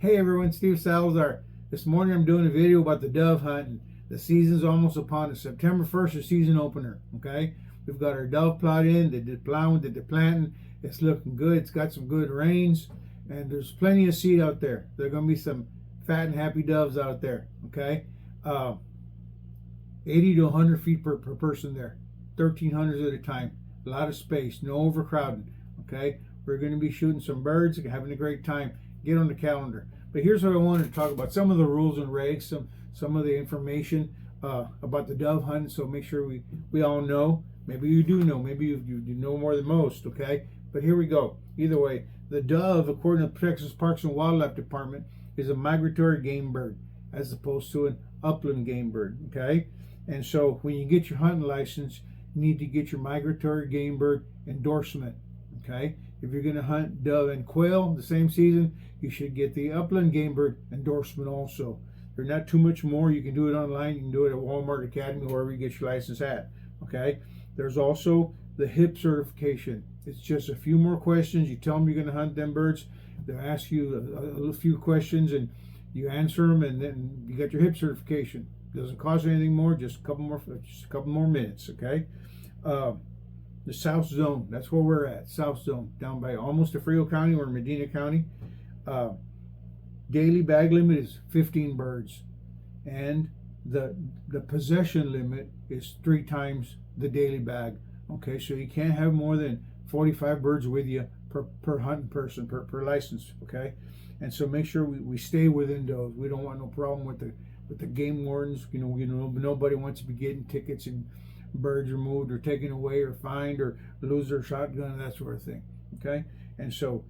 Hey everyone, Steve Salazar. This morning I'm doing a video about the dove hunting. The season's almost upon us. September 1st is season opener, okay? We've got our dove plot in, they did plowing, they did planting. It's looking good, it's got some good rains, and there's plenty of seed out there. There are going to be some fat and happy doves out there, okay? 80 to 100 feet per person there, 1,300 at a time. A lot of space, no overcrowding, okay? We're going to be shooting some birds, having a great time. Get on the calendar. But here's what I wanted to talk about: some of the rules and regs, some of the information about the dove hunt. So make sure we all know. Maybe you do know. Maybe you know more than most. Okay. But here we go. Either way, the dove, according to the Texas Parks and Wildlife Department, is a migratory game bird as opposed to an upland game bird. Okay. And so when you get your hunting license, you need to get your migratory game bird endorsement. Okay. If you're going to hunt dove and quail the same season, you should get the upland game bird endorsement also. They're not too much more. You can do it online. You can do it at Walmart Academy, wherever you get your license at. Okay. There's also the HIP certification. It's just a few more questions. You tell them you're going to hunt them birds. They'll ask you a few questions, and you answer them, and then you got your HIP certification. Doesn't cost anything more. Just a couple more minutes. Okay. The South Zone, that's where we're at. South Zone, down by almost to Frio County or Medina County. Daily bag limit is 15 birds, and the possession limit is 3 times the daily bag. Okay, so you can't have more than 45 birds with you per hunting person, per license. Okay, and so make sure we stay within those. We don't want no problem with the game wardens. You know, nobody wants to be getting tickets and birds removed or taken away or fined or lose their shotgun, that sort of thing. Okay, and so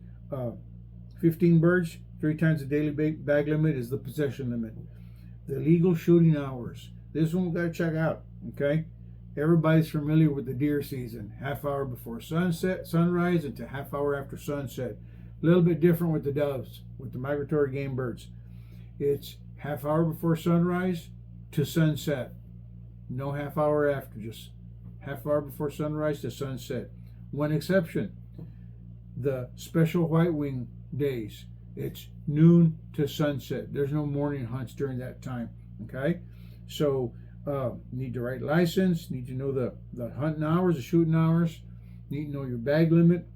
15 birds, 3 times the daily bag limit is the possession limit. The legal shooting hours, this one we got to check out. Okay, everybody's familiar with the deer season: half hour before sunrise and to half hour after sunset. A little bit different with the doves, with the migratory game birds. It's half hour before sunrise to sunset. No half hour after, just half hour before sunrise to sunset. One exception: the special white wing days. It's noon to sunset. There's no morning hunts during that time. Okay, so need the right license. Need to know the hunting hours, the shooting hours. Need to know your bag limit.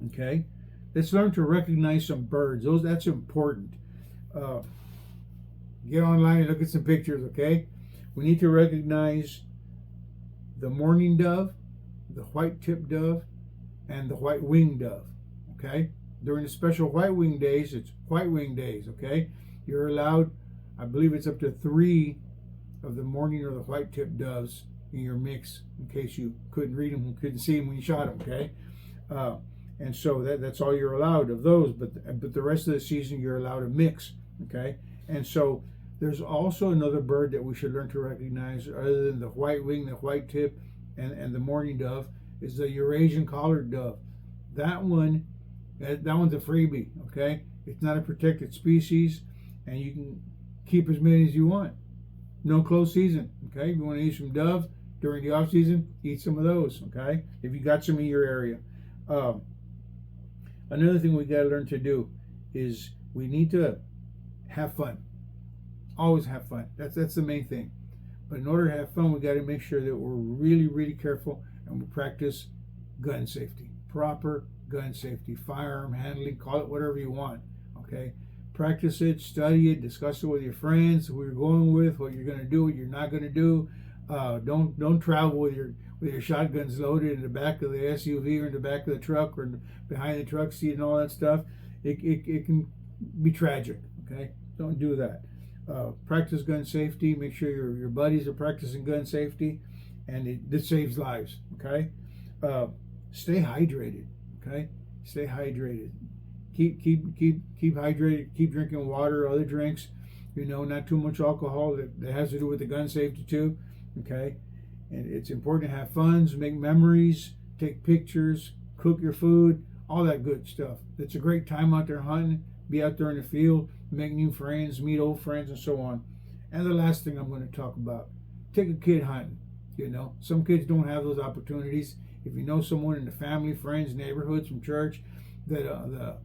Okay, let's learn to recognize some birds. That's important. Get online and look at some pictures. Okay. We need to recognize the mourning dove, the white-tipped dove, and the white-winged dove, okay? During the special white-wing days, it's white-wing days, okay? You're allowed, I believe it's up to 3 of the mourning or the white-tipped doves in your mix, in case you couldn't read them, couldn't see them when you shot them, okay? And so that's all you're allowed of those, but the rest of the season you're allowed a mix, okay? And so there's also another bird that we should learn to recognize, other than the white wing, the white tip, and the mourning dove, is the Eurasian collared dove. That one's a freebie, okay? It's not a protected species, and you can keep as many as you want. No close season, okay? If you want to eat some dove during the off season, eat some of those, okay? If you got some in your area. Another thing we got to learn to do is we need to have fun. Always have fun. That's the main thing. But in order to have fun, we got to make sure that we're really, really careful and we practice gun safety. Proper gun safety, firearm handling, call it whatever you want. Okay? Practice it, study it, discuss it with your friends, who you're going with, what you're going to do, what you're not going to do. Don't travel with your shotguns loaded in the back of the SUV or in the back of the truck or behind the truck seat and all that stuff. It can be tragic. Okay? Don't do that. Practice gun safety. Make sure your buddies are practicing gun safety, and it saves lives. Okay, stay hydrated. Okay, stay hydrated. Keep hydrated. Keep drinking water, other drinks. You know, not too much alcohol. That has to do with the gun safety too. Okay, and it's important to have fun, make memories, take pictures, cook your food, all that good stuff. It's a great time out there hunting. Be out there in the field, make new friends, meet old friends, and so on. And the last thing I'm going to talk about: take a kid hunting. You know, some kids don't have those opportunities. If you know someone in the family, friends, neighborhoods, from church that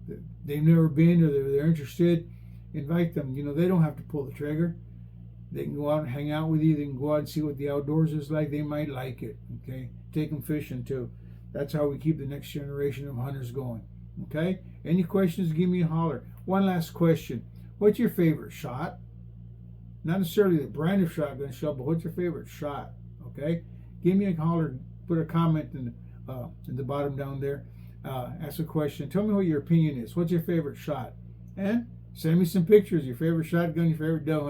they've never been or they're interested, invite them. You know, they don't have to pull the trigger. They can go out and hang out with you. They can go out and see what the outdoors is like. They might like it. Okay, take them fishing too. That's how we keep the next generation of hunters going. Okay. Any questions? Give me a holler. One last question. What's your favorite shot? Not necessarily the brand of shotgun shell, but what's your favorite shot? Okay. Give me a holler. Put a comment in the bottom down there. Ask a question. Tell me what your opinion is. What's your favorite shot? And send me some pictures. Your favorite shotgun. Your favorite doe hunt.